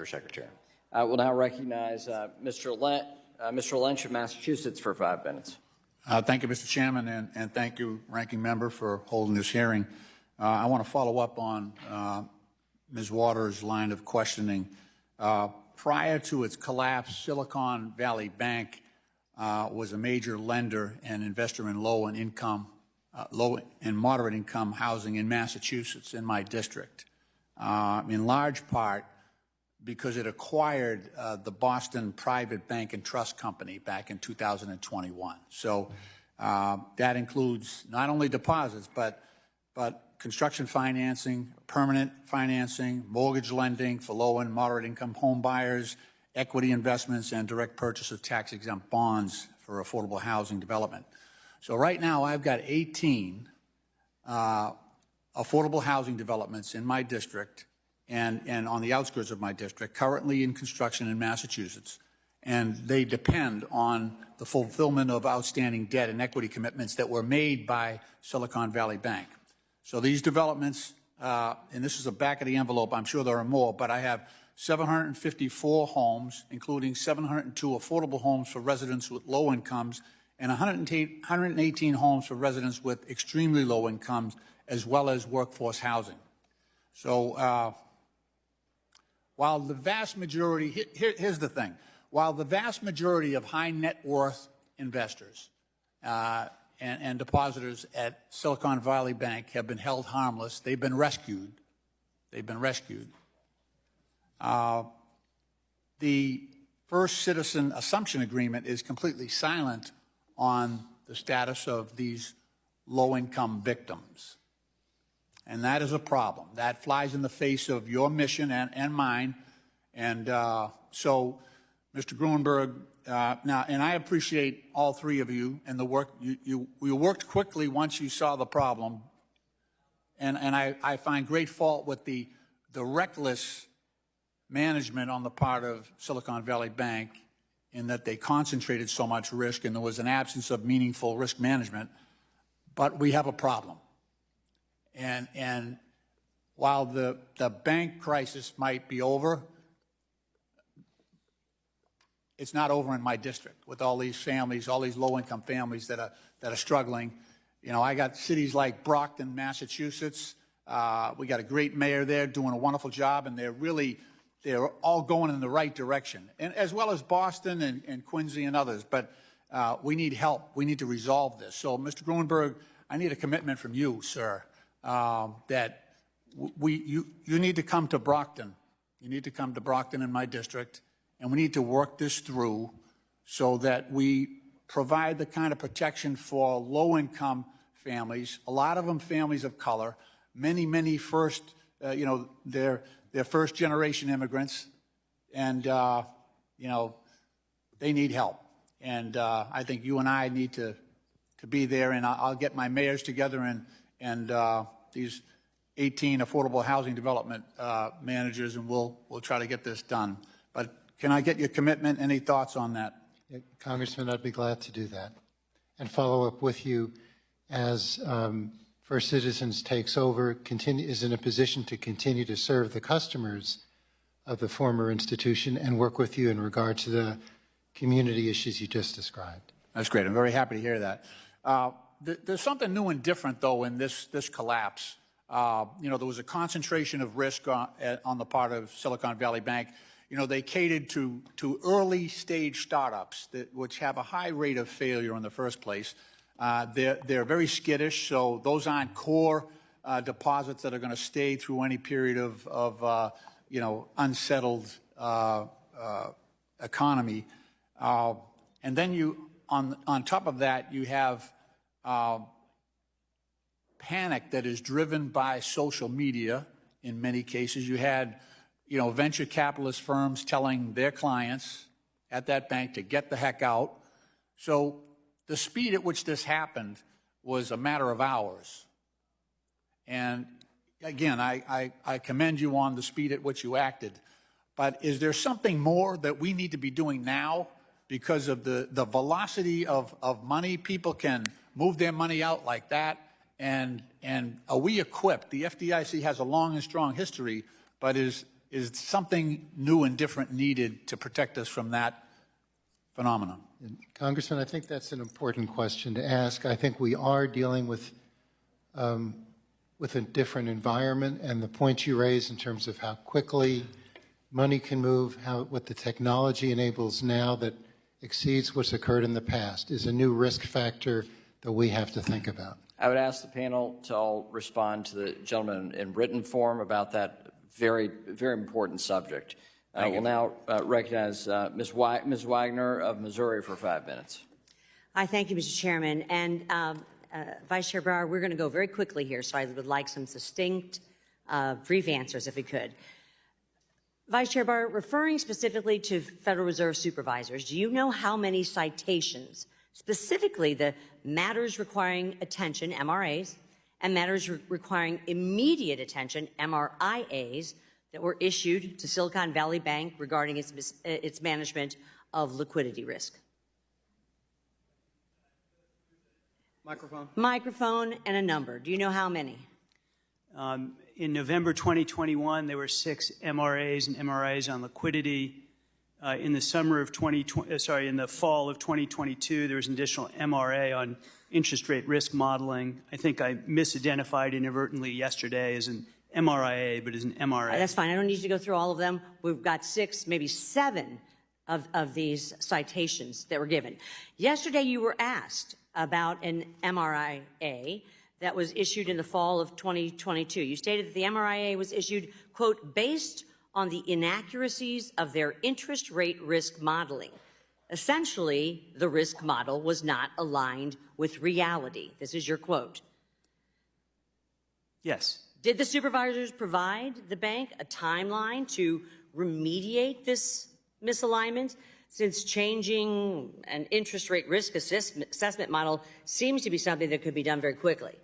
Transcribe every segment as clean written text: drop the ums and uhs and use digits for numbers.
Secretary. I will now recognize Mr. Lynch of Massachusetts for 5 minutes. Thank you, Mr. Chairman, and thank you, Ranking Member, for holding this hearing. I want to follow up on Ms. Waters' line of questioning. Prior to its collapse, Silicon Valley Bank was a major lender and investor in low and moderate income housing in Massachusetts, in my district, in large part because it acquired the Boston Private Bank and Trust Company back in 2021. So that includes not only deposits, but construction financing, permanent financing, mortgage lending for low and moderate income home buyers, equity investments, and direct purchase of tax-exempt bonds for affordable housing development. So right now I've got 18 affordable housing developments in my district and on the outskirts of my district, currently in construction in Massachusetts, and they depend on the fulfillment of outstanding debt and equity commitments that were made by Silicon Valley Bank. So these developments, and this is the back of the envelope, I'm sure there are more, but I have 754 homes, including 702 affordable homes for residents with low incomes, and 118 homes for residents with extremely low incomes, as well as workforce housing. So while the vast majority, here's the thing, while the vast majority of high net worth investors and depositors at Silicon Valley Bank have been held harmless, they've been rescued. The First Citizen Assumption Agreement is completely silent on the status of these low-income victims. And that is a problem. That flies in the face of your mission and mine. And so, Mr. Gruenberg, now, and I appreciate all three of you and the work. You worked quickly once you saw the problem. And I find great fault with the reckless management on the part of Silicon Valley Bank in that they concentrated so much risk and there was an absence of meaningful risk management. But we have a problem. And while the bank crisis might be over, it's not over in my district with all these families, all these low-income families that are struggling. You know, I got cities like Brockton, Massachusetts. We got a great mayor there doing a wonderful job, and they're all going in the right direction, and as well as Boston and Quincy and others. But we need help. We need to resolve this. So, Mr. Gruenberg, I need a commitment from you, sir. That you need to come to Brockton. You need to come to Brockton in my district, and we need to work this through so that we provide the kind of protection for low-income families, a lot of them families of color, many first, they're first-generation immigrants, and, they need help. And I think you and I need to be there, and I'll get my mayors together and these 18 affordable housing development managers, and we'll try to get this done. But can I get your commitment? Any thoughts on that? Yeah, Congressman, I'd be glad to do that and follow up with you as First Citizens takes over, is in a position to continue to serve the customers of the former institution and work with you in regard to the community issues you just described. That's great. I'm very happy to hear that. There's something new and different, though, in this collapse. There was a concentration of risk on the part of Silicon Valley Bank. They catered to early-stage startups which have a high rate of failure in the first place. They're very skittish, so those aren't core deposits that are going to stay through any period of unsettled economy. And then on top of that, you have panic that is driven by social media. In many cases, you had, venture capitalist firms telling their clients at that bank to get the heck out. So the speed at which this happened was a matter of hours. And again, I commend you on the speed at which you acted. But is there something more that we need to be doing now because of the velocity of money? People can move their money out like that. And are we equipped? The FDIC has a long and strong history, but is is something new and different needed to protect us from that phenomenon? Congressman, I think that's an important question to ask. I think we are dealing with a different environment, and the point you raise in terms of how quickly money can move, what the technology enables now that exceeds what's occurred in the past is a new risk factor that we have to think about. I would ask the panel to all respond to the gentleman in written form about that very, very important subject. We'll now recognize Ms. Wagner of Missouri for 5 minutes. I thank you, Mr. Chairman. And Vice Chair Brower, we're going to go very quickly here, so I would like some succinct, brief answers if we could. Vice Chair Brower, referring specifically to Federal Reserve supervisors, do you know how many citations, specifically the matters requiring attention, MRAs, and matters requiring immediate attention, MRIAs, that were issued to Silicon Valley Bank regarding its management of liquidity risk? Microphone and a number. Do you know how many? In November 2021, there were 6 MRAs and MRIs on liquidity. In the in the fall of 2022, there was an additional MRA on interest rate risk modeling. I think I misidentified inadvertently yesterday as an MRIA, but as an MRA. That's fine. I don't need to go through all of them. We've got 6, maybe 7 of these citations that were given. Yesterday, you were asked about an MRIA that was issued in the fall of 2022. You stated that the MRIA was issued, quote, based on the inaccuracies of their interest rate risk modeling. Essentially, the risk model was not aligned with reality. This is your quote. Yes. Did the supervisors provide the bank a timeline to remediate this misalignment? Since changing an interest rate risk assessment model seems to be something that could be done very quickly.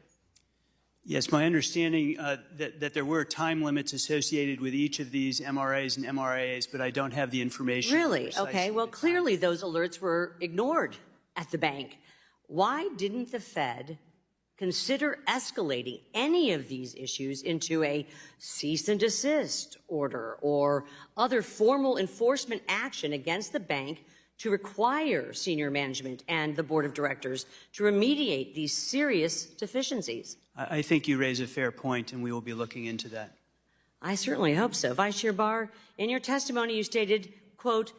Yes, my understanding that there were time limits associated with each of these MRAs and MRAs, but I don't have the information. Really? Okay. Well, clearly those alerts were ignored at the bank. Why didn't the Fed consider escalating any of these issues into a cease and desist order or other formal enforcement action against the bank to require senior management and the board of directors to remediate these serious deficiencies? I think you raise a fair point, and we will be looking into that. I certainly hope so. Vice Chair Barr, in your testimony you stated, quote,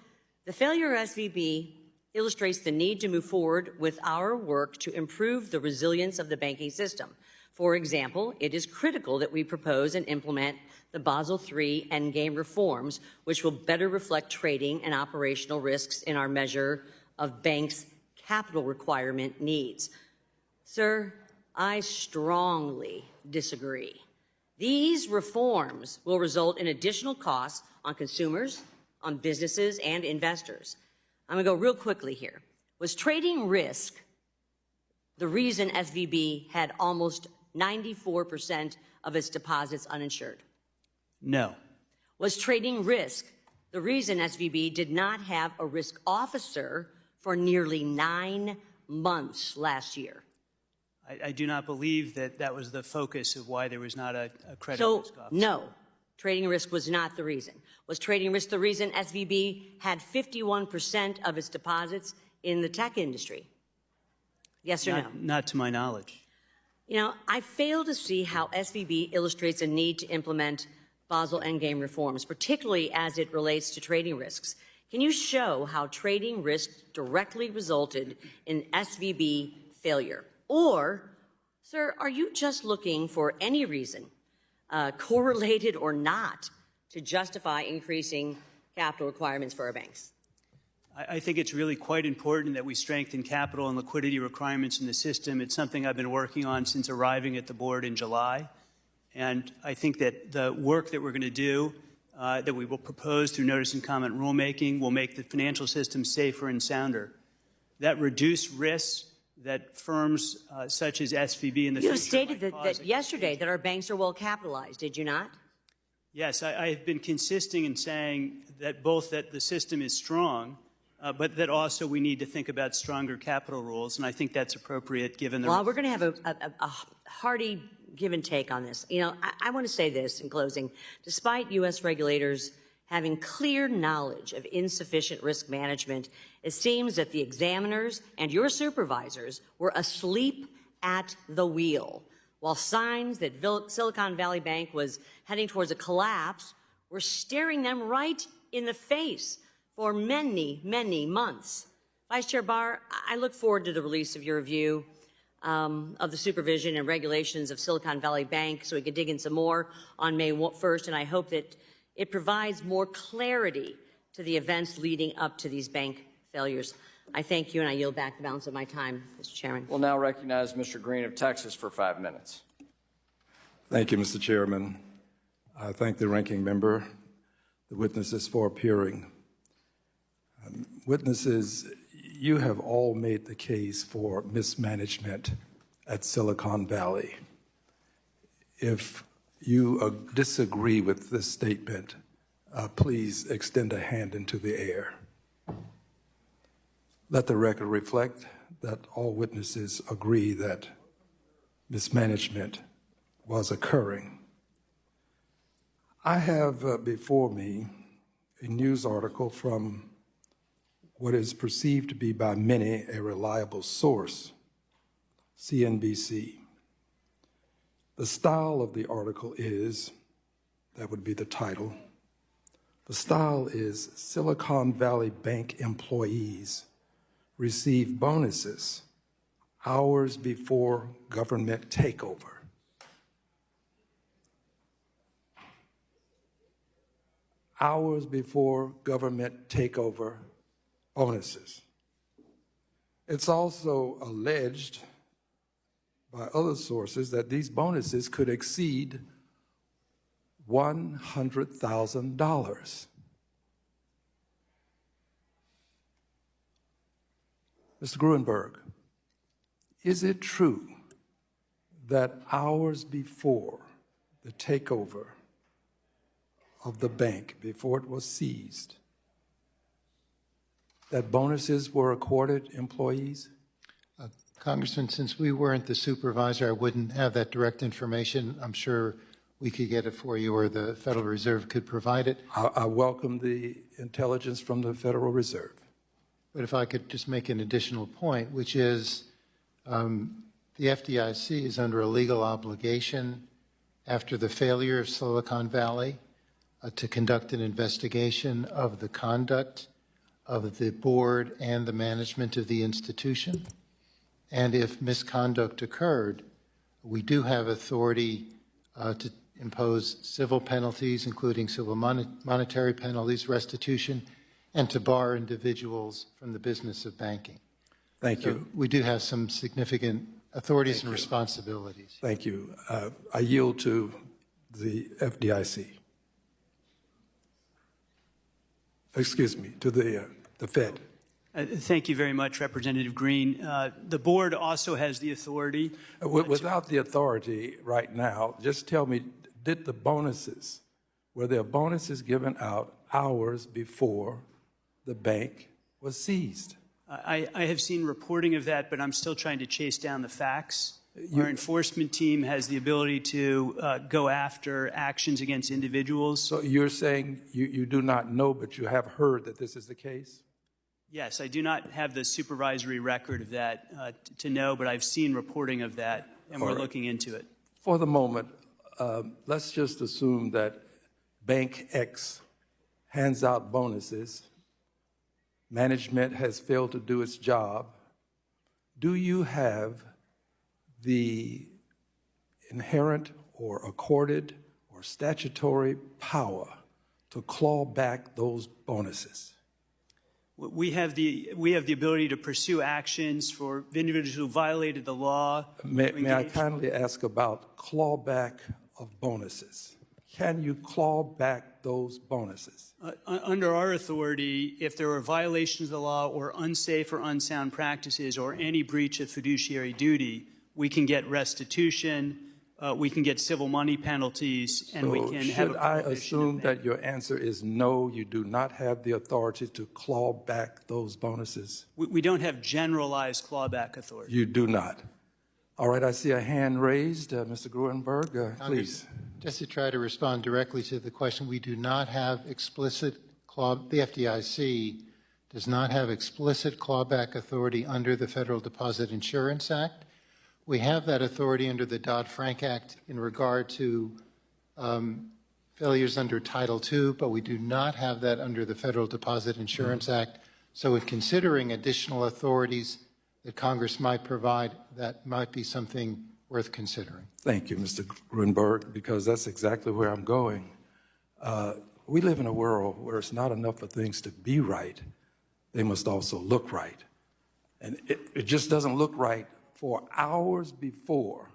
the failure of SVB illustrates the need to move forward with our work to improve the resilience of the banking system. For example, it is critical that we propose and implement the Basel III endgame reforms, which will better reflect trading and operational risks in our measure of banks' capital requirement needs. Sir, I strongly disagree. These reforms will result in additional costs on consumers, on businesses, and investors. I'm going to go real quickly here. Was trading risk the reason SVB had almost 94% of its deposits uninsured? No. Was trading risk the reason SVB did not have a risk officer for nearly 9 months last year? I do not believe that that was the focus of why there was not a credit risk officer. No, trading risk was not the reason. Was trading risk the reason SVB had 51% of its deposits in the tech industry? Yes or no? Not to my knowledge. You know, I fail to see how SVB illustrates a need to implement Basel endgame reforms, particularly as it relates to trading risks. Can you show how trading risk directly resulted in SVB failure? Or, sir, are you just looking for any reason, correlated or not, to justify increasing capital requirements for our banks? I think it's really quite important that we strengthen capital and liquidity requirements in the system. It's something I've been working on since arriving at the board in July. And I think that the work that we're going to do, that we will propose through notice and comment rulemaking, will make the financial system safer and sounder. That reduced risks that firms such as SVB in the future. You stated that yesterday that our banks are well capitalized, did you not? Yes, I have been consisting in saying that both that the system is strong, but that also we need to think about stronger capital rules, and I think that's appropriate given the... Well, we're going to have a hearty give and take on this. You know, I want to say this in closing. Despite U.S. regulators having clear knowledge of insufficient risk management, it seems that the examiners and your supervisors were asleep at the wheel, while signs that Silicon Valley Bank was heading towards a collapse were staring them right in the face for many, many months. Vice Chair Barr, I look forward to the release of your review of the supervision and regulations of Silicon Valley Bank so we can dig in some more on May 1st, and I hope that it provides more clarity to the events leading up to these bank failures. I thank you, and I yield back the balance of my time, Mr. Chairman. We'll now recognize Mr. Green of Texas for 5 minutes. Thank you, Mr. Chairman. I thank the ranking member, the witnesses for appearing. Witnesses, you have all made the case for mismanagement at Silicon Valley. If you disagree with this statement, please extend a hand into the air. Let the record reflect that all witnesses agree that mismanagement was occurring. I have before me a news article from what is perceived to be by many a reliable source, CNBC. The style of the article is, that would be the title, the style is Silicon Valley Bank employees receive bonuses hours before government takeover. Hours before government takeover bonuses. It's also alleged by other sources that these bonuses could exceed $100,000. Mr. Gruenberg, is it true that hours before the takeover of the bank, before it was seized, that bonuses were accorded employees? Congressman, since we weren't the supervisor, I wouldn't have that direct information. I'm sure we could get it for you, or the Federal Reserve could provide it. I welcome the intelligence from the Federal Reserve. But if I could just make an additional point, which is the FDIC is under a legal obligation after the failure of Silicon Valley to conduct an investigation of the conduct of the board and the management of the institution. And if misconduct occurred, we do have authority to impose civil penalties, including civil monetary penalties, restitution, and to bar individuals from the business of banking. Thank you. We do have some significant authorities and responsibilities. Thank you. I yield to the FDIC. Excuse me, to the Fed. Thank you very much, Representative Green. The board also has the authority. Without the authority right now, just tell me, did the bonuses, were there bonuses given out hours before the bank was seized? I have seen reporting of that, but I'm still trying to chase down the facts. Our enforcement team has the ability to go after actions against individuals. So you're saying you do not know, but you have heard that this is the case? Yes, I do not have the supervisory record of that to know, but I've seen reporting of that, and we're looking into it. For the moment, let's just assume that Bank X hands out bonuses. Management has failed to do its job. Do you have the inherent or accorded or statutory power to claw back those bonuses? We have the ability to pursue actions for individuals who violated the law. May I kindly ask about clawback of bonuses? Can you claw back those bonuses? Under our authority, if there are violations of the law or unsafe or unsound practices or any breach of fiduciary duty, we can get restitution, we can get civil money penalties, and we can have a should I prohibition assume of that your answer is no, you do not have the authority to claw back those bonuses? We don't have generalized clawback authority. You do not. All right, I see a hand raised. Mr. Gruenberg, please. Just to try to respond directly to the question, we do not have explicit the FDIC does not have explicit clawback authority under the Federal Deposit Insurance Act. We have that authority under the Dodd-Frank Act in regard to failures under Title II, but we do not have that under the Federal Deposit Insurance Act. So in considering additional authorities that Congress might provide, that might be something worth considering. Thank you, Mr. Gruenberg, because that's exactly where I'm going. We live in a world where it's not enough for things to be right. They must also look right. And it just doesn't look right for hours before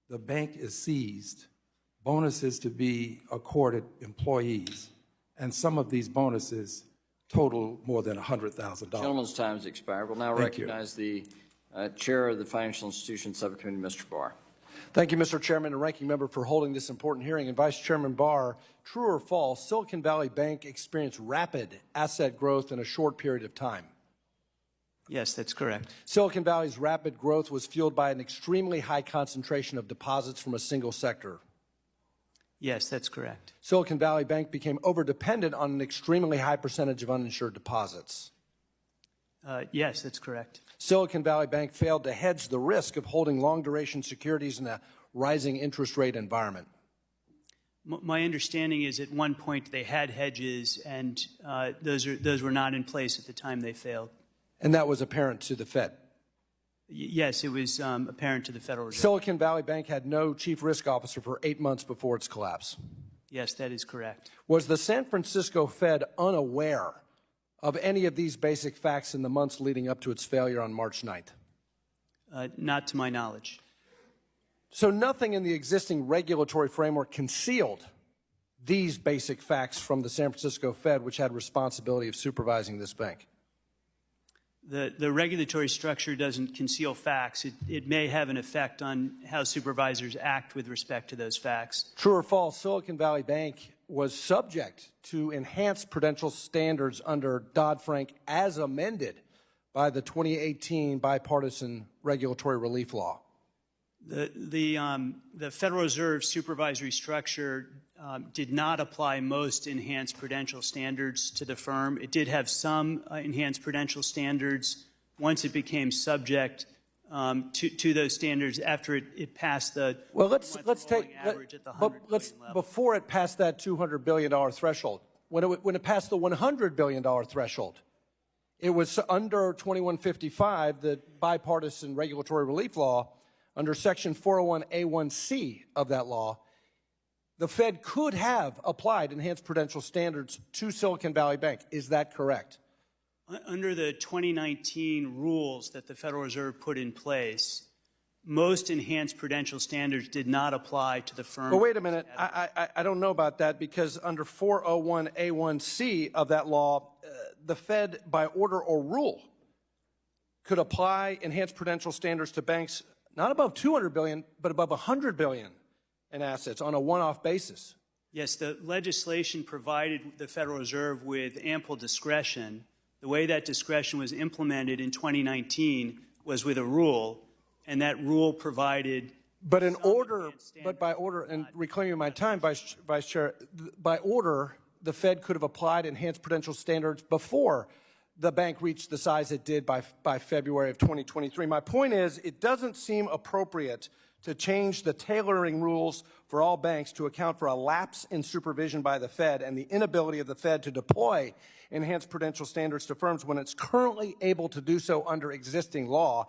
the bank is seized, bonuses to be accorded employees, and some of these bonuses total more than $100,000. Gentleman's time has expired. We'll now Thank you. recognize the Chair of the Financial Institutions Subcommittee, Mr. Barr. Thank you, Mr. Chairman and Ranking Member, for holding this important hearing. And Vice Chairman Barr, true or false, Silicon Valley Bank experienced rapid asset growth in a short period of time. Yes, that's correct. Silicon Valley's rapid growth was fueled by an extremely high concentration of deposits from a single sector. Yes, that's correct. Silicon Valley Bank became overdependent on an extremely high percentage of uninsured deposits. Yes, that's correct. Silicon Valley Bank failed to hedge the risk of holding long-duration securities in a rising interest rate environment. My understanding is at one point they had hedges, and those were not in place at the time they failed. And that was apparent to the Fed. Yes, it was apparent to the Federal Reserve. Silicon Valley Bank had no chief risk officer for 8 months before its collapse. Yes, that is correct. Was the San Francisco Fed unaware of any of these basic facts in the months leading up to its failure on March 9th? Not to my knowledge. So nothing in the existing regulatory framework concealed these basic facts from the San Francisco Fed, which had responsibility of supervising this bank. The regulatory structure doesn't conceal facts. It may have an effect on how supervisors act with respect to those facts. True or false, Silicon Valley Bank was subject to enhanced prudential standards under Dodd-Frank as amended by the 2018 bipartisan regulatory relief law. The Federal Reserve supervisory structure did not apply most enhanced prudential standards to the firm. It did have some enhanced prudential standards once it became subject to those standards after it passed the average at the $100 billion level. Before it passed that $200 billion threshold, when it passed the $100 billion threshold, it was under 2155, the bipartisan regulatory relief law, under Section 401A1C of that law. The Fed could have applied enhanced prudential standards to Silicon Valley Bank. Is that correct? Under the 2019 rules that the Federal Reserve put in place, most enhanced prudential standards did not apply to the firm. But wait a minute. I don't know about that, because under 401A1C of that law, the Fed, by order or rule, could apply enhanced prudential standards to banks not above $200 billion, but above $100 billion in assets on a one-off basis. Yes, the legislation provided the Federal Reserve with ample discretion. The way that discretion was implemented in 2019 was with a rule, and that rule provided. But by order, and reclaiming my time, Vice Chair, by order, the Fed could have applied enhanced prudential standards before the bank reached the size it did by February of 2023. My point is, it doesn't seem appropriate to change the tailoring rules for all banks to account for a lapse in supervision by the Fed and the inability of the Fed to deploy enhanced prudential standards to firms when it's currently able to do so under existing law.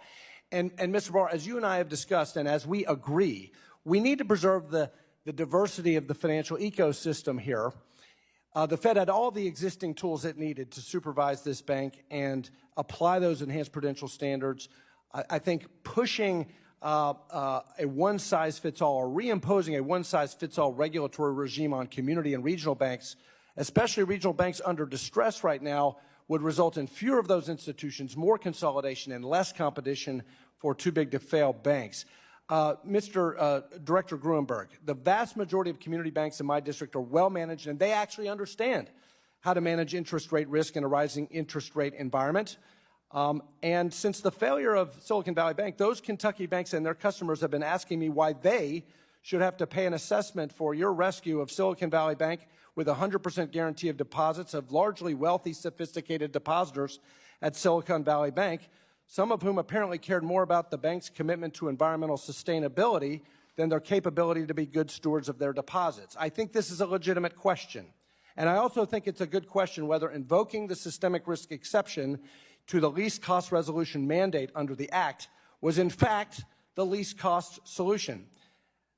And Mr. Barr, as you and I have discussed, and as we agree, we need to preserve the diversity of the financial ecosystem here. The Fed had all the existing tools it needed to supervise this bank and apply those enhanced prudential standards. I think pushing a one-size-fits-all or reimposing a one-size-fits-all regulatory regime on community and regional banks, especially regional banks under distress right now, would result in fewer of those institutions, more consolidation, and less competition for too-big-to-fail banks. Mr. Director Gruenberg, the vast majority of community banks in my district are well-managed, and they actually understand how to manage interest rate risk in a rising interest rate environment. And since the failure of Silicon Valley Bank, those Kentucky banks and their customers have been asking me why they should have to pay an assessment for your rescue of Silicon Valley Bank with a 100% guarantee of deposits of largely wealthy, sophisticated depositors at Silicon Valley Bank, some of whom apparently cared more about the bank's commitment to environmental sustainability than their capability to be good stewards of their deposits. I think this is a legitimate question. And I also think it's a good question whether invoking the systemic risk exception to the least cost resolution mandate under the Act was in fact the least cost solution.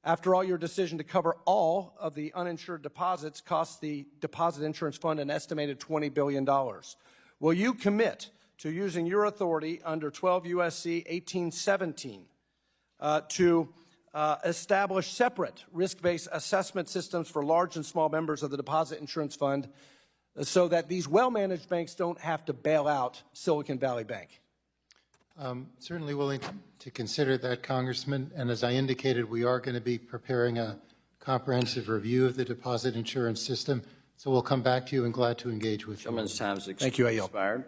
After all, your decision to cover all of the uninsured deposits cost the Deposit Insurance Fund an estimated $20 billion. Will you commit to using your authority under 12 U.S.C. 1817 to establish separate risk-based assessment systems for large and small members of the Deposit Insurance Fund so that these well-managed banks don't have to bail out Silicon Valley Bank? Certainly willing to consider that, Congressman. And as I indicated, we are going to be preparing a comprehensive review of the deposit insurance system. So we'll come back to you and glad to engage with you. Gentleman's time has Thank you, I yield. expired.